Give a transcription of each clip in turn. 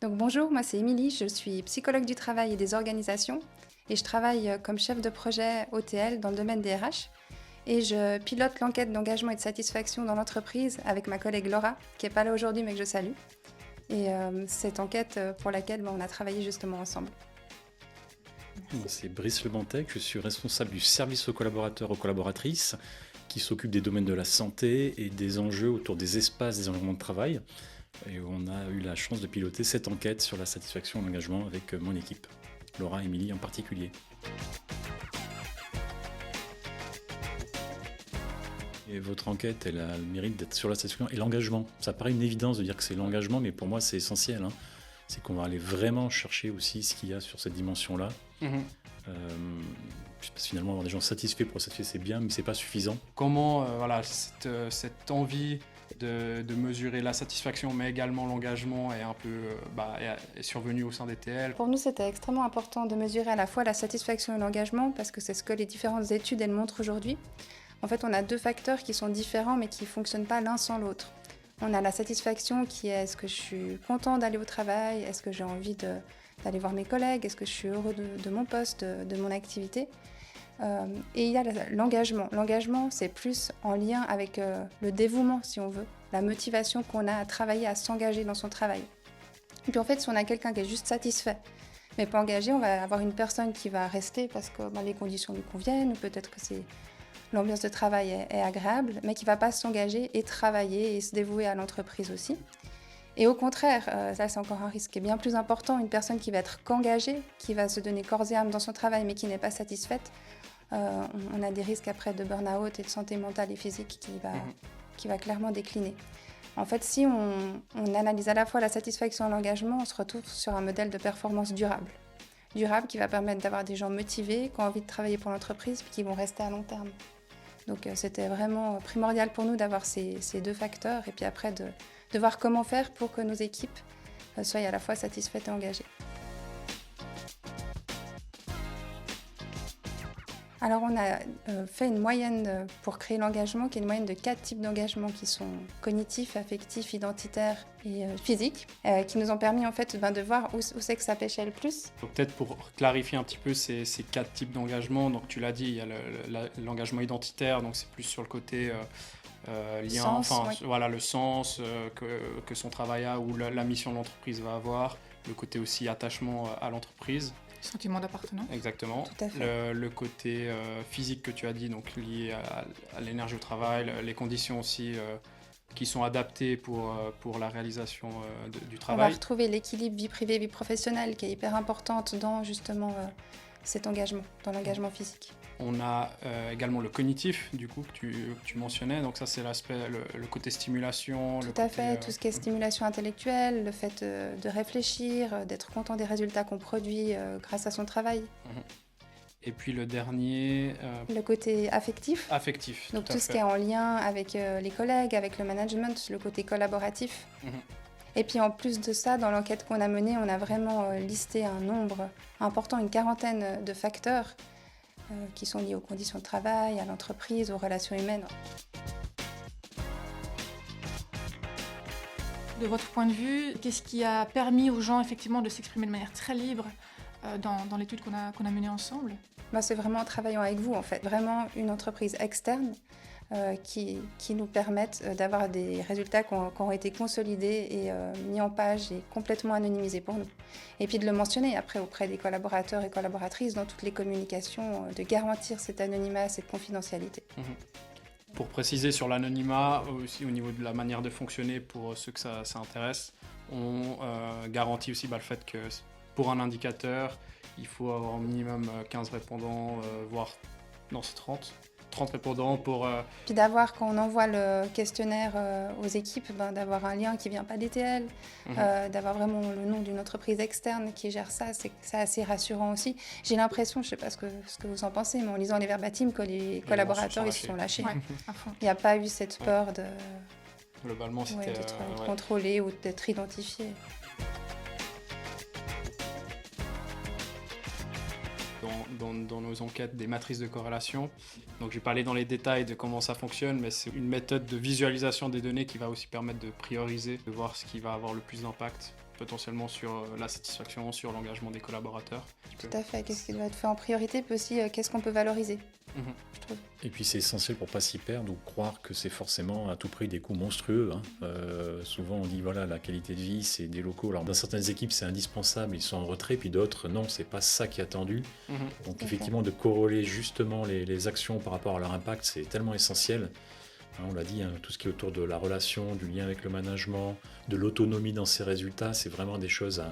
Donc bonjour, moi c'est Émilie, je suis psychologue du travail et des organisations et je travaille comme chef de projet OTL dans le domaine des RH et je pilote l'enquête d'engagement et de satisfaction dans l'entreprise avec ma collègue Laura qui n'est pas là aujourd'hui mais que je salue. Et cette enquête pour laquelle on a travaillé justement ensemble. Moi, c'est Brice Lebantec, je suis responsable du service aux collaborateurs, aux collaboratrices, qui s'occupe des domaines de la santé et des enjeux autour des espaces, des environnements de travail. Et on a eu la chance de piloter cette enquête sur la satisfaction et l'engagement avec mon équipe, Laura et Émilie en particulier. Et votre enquête, elle a le mérite d'être sur la satisfaction et l'engagement. Ça paraît une évidence de dire que c'est l'engagement, mais pour moi c'est essentiel. C'est qu'on va aller vraiment chercher aussi ce qu'il y a sur cette dimension-là. Parce que finalement, avoir des gens satisfaits pour satisfaire, c'est bien, mais c'est pas suffisant. Comment cette envie de mesurer la satisfaction, mais également l'engagement est un peu est survenue au sein des TL. Pour nous, c'était extrêmement important de mesurer à la fois la satisfaction et l'engagement parce que c'est ce que les différentes études elles montrent aujourd'hui. En fait, on a deux facteurs qui sont différents mais qui ne fonctionnent pas l'un sans l'autre. On a la satisfaction qui est est-ce que je suis content d'aller au travail, est-ce que j'ai envie d'aller voir mes collègues, est-ce que je suis heureux de mon poste, de mon activité. Et il y a l'engagement. L'engagement, c'est plus en lien avec le dévouement, si on veut, la motivation qu'on a à travailler, à s'engager dans son travail. Et puis en fait, si on a quelqu'un qui est juste satisfait, mais pas engagé, on va avoir une personne qui va rester parce que les conditions lui conviennent, ou peut-être que l'ambiance de travail est agréable, mais qui ne va pas s'engager et travailler et se dévouer à l'entreprise aussi. Et au contraire, ça c'est encore un risque qui est bien plus important, une personne qui va être qu'engagée, qui va se donner corps et âme dans son travail mais qui n'est pas satisfaite, on a des risques après de burn-out et de santé mentale et physique qui va clairement décliner. En fait, si on analyse à la fois la satisfaction et l'engagement, on se retrouve sur un modèle de performance durable. Durable qui va permettre d'avoir des gens motivés, qui ont envie de travailler pour l'entreprise, puis qui vont rester à long terme. Donc c'était vraiment primordial pour nous d'avoir ces deux facteurs et puis après de voir comment faire pour que nos équipes soient à la fois satisfaites et engagées. Alors on a fait une moyenne pour créer l'engagement qui est une moyenne de 4 types d'engagement qui sont cognitifs, affectifs, identitaires et physiques, qui nous ont permis en fait de voir où c'est que ça pêchait le plus. Donc peut-être pour clarifier un petit peu ces 4 types d'engagement, donc tu l'as dit, il y a l'engagement identitaire, donc c'est plus sur le côté lien, Sens, oui. voilà, le sens que son travail a ou la mission de l'entreprise va avoir, le côté aussi attachement à l'entreprise. Sentiment d'appartenance. Exactement. Tout à fait. Le côté physique que tu as dit, donc lié à l'énergie au travail, les conditions aussi qui sont adaptées pour la réalisation du On va travail. retrouver l'équilibre vie privée, vie professionnelle qui est hyper importante dans justement cet engagement, dans l'engagement physique. On a également le cognitif, du coup, que tu mentionnais. Donc ça, c'est l'aspect, le côté stimulation. Tout à fait, tout ce qui est stimulation intellectuelle, le fait de réfléchir, d'être content des résultats qu'on produit grâce à son travail. Et puis le dernier... Le côté affectif. Affectif. Donc tout ce qui est en lien avec les collègues, avec le management, le côté collaboratif. Et puis en plus de ça, dans l'enquête qu'on a menée, on a vraiment listé un nombre important, une quarantaine de facteurs qui sont liés aux conditions de travail, à l'entreprise, aux relations humaines. De votre point de vue, qu'est-ce qui a permis aux gens effectivement de s'exprimer de manière très libre dans l'étude qu'on a menée ensemble? C'est vraiment en travaillant avec vous, en fait. Vraiment une entreprise externe qui nous permettent d'avoir des résultats qui ont été consolidés et mis en page et complètement anonymisés pour nous. Et puis de le mentionner après auprès des collaborateurs et collaboratrices dans toutes les communications, de garantir cet anonymat, cette confidentialité. Pour préciser sur l'anonymat, aussi au niveau de la manière de fonctionner pour ceux que ça intéresse, on garantit aussi le fait que pour un indicateur, il faut avoir au minimum 15 répondants, voire non, c'est 30 répondants pour... Puis d'avoir, quand on envoie le questionnaire aux équipes, d'avoir un lien qui ne vient pas d'ETL, d'avoir vraiment le nom d'une entreprise externe qui gère ça, c'est assez rassurant aussi. J'ai l'impression, je ne sais pas ce que vous en pensez, mais en lisant les verbatim, que les collaborateurs ils se sont lâchés. Ouais, à fond. Il n'y a pas eu cette peur Globalement, c'était... d'être contrôlé ou d'être identifié. Dans nos enquêtes des matrices de corrélation. Donc je vais pas aller dans les détails de comment ça fonctionne, mais c'est une méthode de visualisation des données qui va aussi permettre de prioriser, de voir ce qui va avoir le plus d'impact potentiellement sur la satisfaction, sur l'engagement des collaborateurs. Tout à fait. Qu'est-ce qui doit être fait en priorité, puis aussi qu'est-ce qu'on peut valoriser, Mhm. je trouve. Et puis c'est essentiel pour pas s'y perdre ou croire que c'est forcément à tout prix des coûts monstrueux, hein. Souvent on dit voilà, la qualité de vie c'est des locaux. Alors dans certaines équipes c'est indispensable, ils sont en retrait, puis d'autres non, c'est pas ça qui est attendu. Mhm. Donc Tout à effectivement de corréler justement les actions par rapport à leur impact, c'est tellement essentiel. Hein, on l'a dit, hein, tout ce qui est autour de la relation, du lien avec le management, de l'autonomie dans ses résultats, c'est vraiment des choses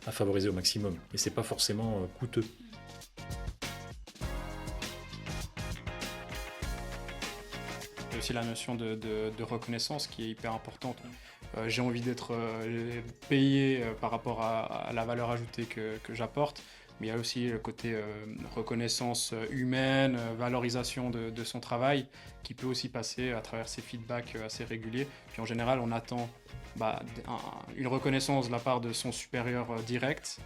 à favoriser au maximum. Et c'est pas forcément coûteux. Il y a aussi la notion de reconnaissance qui est hyper importante. J'ai envie d'être payé par rapport à la valeur ajoutée que j'apporte, mais il y a aussi le côté reconnaissance humaine, valorisation de son travail, qui peut aussi passer à travers ces feedbacks assez réguliers. Puis en général, on attend une reconnaissance de la part de son supérieur direct,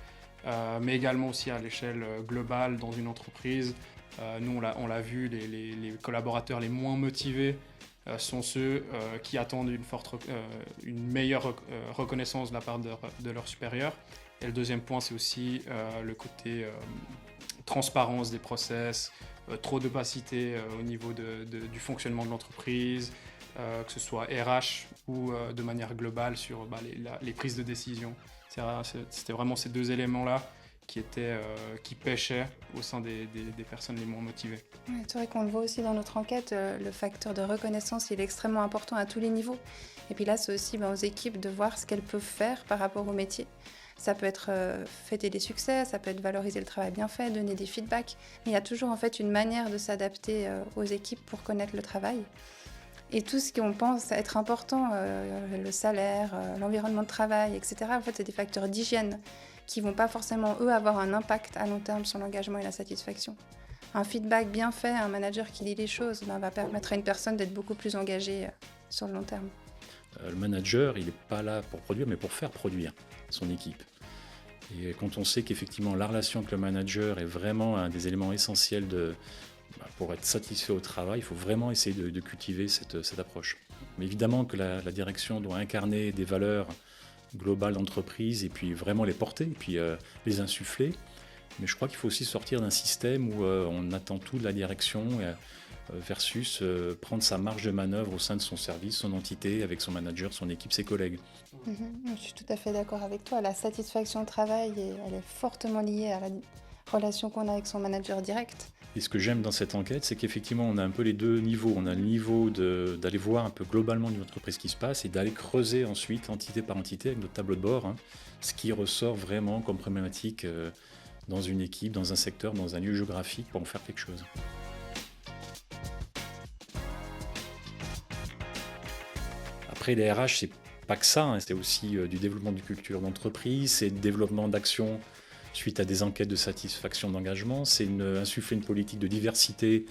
mais également aussi à l'échelle globale dans une entreprise. Nous, on l'a vu, les collaborateurs les moins motivés sont ceux qui attendent une meilleure reconnaissance de la part de leurs supérieurs. Et le deuxième point, c'est aussi le côté transparence des process, trop d'opacité au niveau du fonctionnement de l'entreprise, que ce soit RH ou de manière globale sur les prises de décision. C'était vraiment ces deux éléments-là qui pêchaient au sein des personnes les moins motivées. Ouais, c'est vrai qu'on le voit aussi dans notre enquête, le facteur de reconnaissance il est extrêmement important à tous les niveaux. Et puis là, c'est aussi aux équipes de voir ce qu'elles peuvent faire par rapport au métier. Ça peut être fêter des succès, ça peut être valoriser le travail bien fait, donner des feedbacks. Mais il y a toujours en fait une manière de s'adapter aux équipes pour connaître le travail. Et tout ce qu'on pense être important, le salaire, l'environnement de travail, etc., en fait, c'est des facteurs d'hygiène qui ne vont pas forcément, eux, avoir un impact à long terme sur l'engagement et la satisfaction. Un feedback bien fait, un manager qui lit les choses, va permettre à une personne d'être beaucoup plus engagée sur le long terme. Le manager, il n'est pas là pour produire, mais pour faire produire son équipe. Et quand on sait qu'effectivement la relation avec le manager est vraiment un des éléments essentiels pour être satisfait au travail, il faut vraiment essayer de cultiver cette approche. Mais évidemment que la direction doit incarner des valeurs globales d'entreprise et puis vraiment les porter, et puis les insuffler. Mais je crois qu'il faut aussi sortir d'un système où on attend tout de la direction versus prendre sa marge de manœuvre au sein de son service, son entité, avec son manager, son équipe, ses collègues. Je suis tout à fait d'accord avec toi. La satisfaction au travail, elle est fortement liée à la relation qu'on a avec son manager direct. Et ce que j'aime dans cette enquête, c'est qu'effectivement, on a un peu les deux niveaux. On a le niveau d'aller voir un peu globalement d'une entreprise ce qui se passe et d'aller creuser ensuite, entité par entité, avec notre tableau de bord, ce qui ressort vraiment comme problématique dans une équipe, dans un secteur, dans un lieu géographique pour en faire quelque chose. Après, les RH, c'est pas que ça, c'est aussi du développement de culture d'entreprise, c'est le développement d'actions suite à des enquêtes de satisfaction d'engagement, c'est insuffler une politique de diversité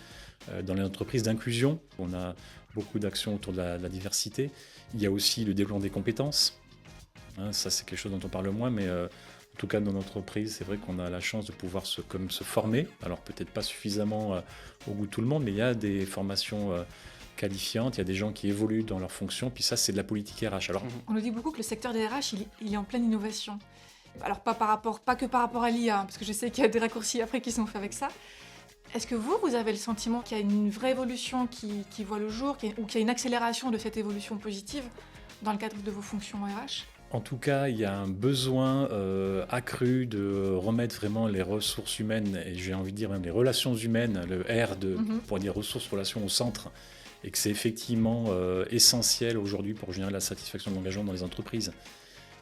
dans les entreprises, d'inclusion. On a beaucoup d'actions autour de la diversité. Il y a aussi le développement des compétences. Ça, c'est quelque chose dont on parle moins, mais en tout cas, dans notre entreprise, c'est vrai qu'on a la chance de pouvoir se former. Alors, peut-être pas suffisamment au goût de tout le monde, mais il y a des formations qualifiantes, il y a des gens qui évoluent dans leurs fonctions, puis ça, c'est de la politique RH. Alors, On nous dit beaucoup que le secteur des RH, il est en pleine innovation. Alors, pas que par rapport à l'IA, parce que je sais qu'il y a des raccourcis après qui sont faits avec ça. Est-ce que vous avez le sentiment qu'il y a une vraie évolution qui voit le jour, ou qu'il y a une accélération de cette évolution positive dans le cadre de vos fonctions RH ? En tout cas, il y a un besoin accru de remettre vraiment les ressources humaines, et j'ai envie de dire même les relations humaines, le R pour dire ressources, relations au centre, et que c'est effectivement essentiel aujourd'hui pour générer la satisfaction de l'engagement dans les entreprises.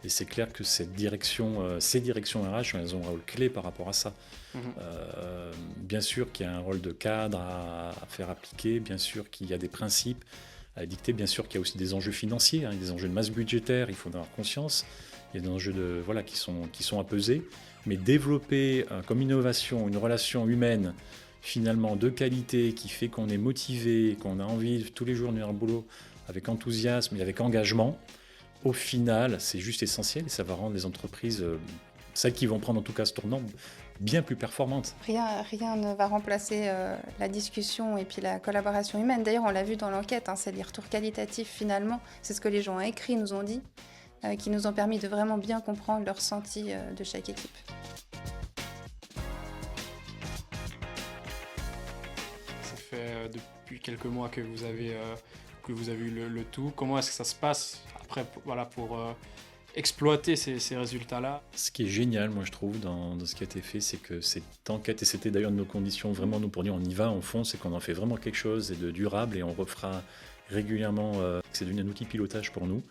Et c'est clair que ces directions RH, elles ont un rôle clé par rapport à ça. Bien sûr qu'il y a un rôle de cadre à faire appliquer, bien sûr qu'il y a des principes à dicter, bien sûr qu'il y a aussi des enjeux financiers, des enjeux de masse budgétaire, il faut en avoir conscience. Il y a des enjeux qui sont à peser. Mais développer comme innovation une relation humaine finalement de qualité qui fait qu'on est motivé, qu'on a envie tous les jours de venir au boulot avec enthousiasme et avec engagement, au final, c'est juste essentiel et ça va rendre les entreprises, celles qui vont prendre en tout cas ce tournant, bien plus performantes. Rien ne va remplacer la discussion et puis la collaboration humaine. D'ailleurs, on l'a vu dans l'enquête, c'est les retours qualitatifs finalement. C'est ce que les gens ont écrit, nous ont dit. qui nous ont permis de vraiment bien comprendre le ressenti de chaque équipe. Ça fait depuis quelques mois que vous avez eu le tout. Comment est-ce que ça se passe après pour exploiter ces résultats-là? Ce qui est génial, moi je trouve, dans ce qui a été fait, c'est que cette enquête, et c'était d'ailleurs de nos conditions, vraiment nous pour dire on y va, on fonce, et qu'on en fait vraiment quelque chose de durable, et on refera régulièrement, c'est devenu un outil de pilotage pour nous,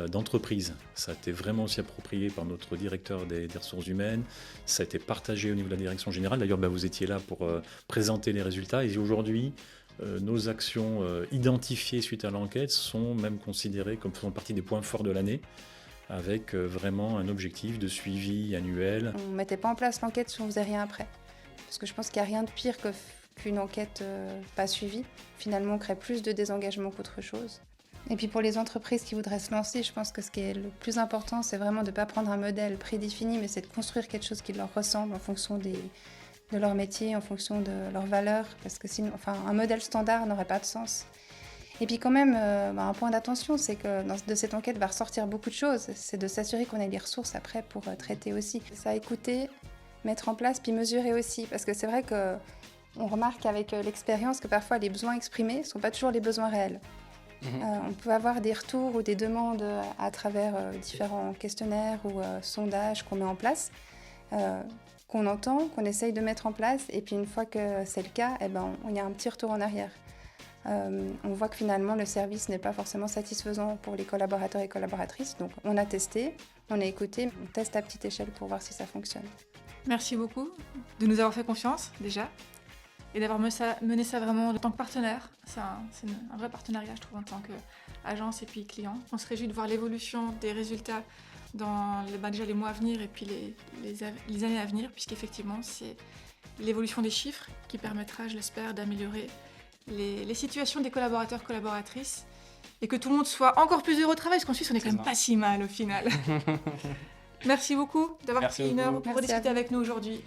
d'entreprise. Ça a été vraiment aussi approprié par notre directeur des ressources humaines, ça a été partagé au niveau de la direction générale, d'ailleurs vous étiez là pour présenter les résultats, et aujourd'hui, nos actions identifiées suite à l'enquête sont même considérées comme faisant partie des points forts de l'année, avec vraiment un objectif de suivi annuel. On ne mettait pas en place l'enquête si on ne faisait rien après. Parce que je pense qu'il n'y a rien de pire qu'une enquête pas suivie. Finalement, on crée plus de désengagement qu'autre chose. Et puis pour les entreprises qui voudraient se lancer, je pense que ce qui est le plus important, c'est vraiment de ne pas prendre un modèle prédéfini, mais c'est de construire quelque chose qui leur ressemble en fonction de leur métier, en fonction de leurs valeurs. Parce que sinon, un modèle standard n'aurait pas de sens. Et puis quand même, un point d'attention, c'est que de cette enquête va ressortir beaucoup de choses. C'est de s'assurer qu'on ait les ressources après pour traiter aussi. Ça, écouter, mettre en place, puis mesurer aussi. Parce que c'est vrai qu'on remarque avec l'expérience que parfois les besoins exprimés ne sont pas toujours les besoins réels. On peut avoir des retours ou des demandes à travers différents questionnaires ou sondages qu'on met en place, qu'on entend, qu'on essaye de mettre en place. Et puis une fois que c'est le cas, il y a un petit retour en arrière. On voit que finalement le service n'est pas forcément satisfaisant pour les collaborateurs et collaboratrices. Donc on a testé, on a écouté, on teste à petite échelle pour voir si ça fonctionne. Merci beaucoup de nous avoir fait confiance déjà et d'avoir mené ça vraiment en tant que partenaire. C'est un vrai partenariat, je trouve, en tant qu'agence et puis client. On se réjouit de voir l'évolution des résultats dans déjà les mois à venir et puis les années à venir, puisqu'effectivement c'est l'évolution des chiffres qui permettra, je l'espère, d'améliorer les situations des collaborateurs, collaboratrices, et que tout le monde soit encore plus heureux au travail, parce qu'en Suisse, on est quand même pas si mal au final. Merci beaucoup d'avoir pris une heure pour discuter avec nous aujourd'hui.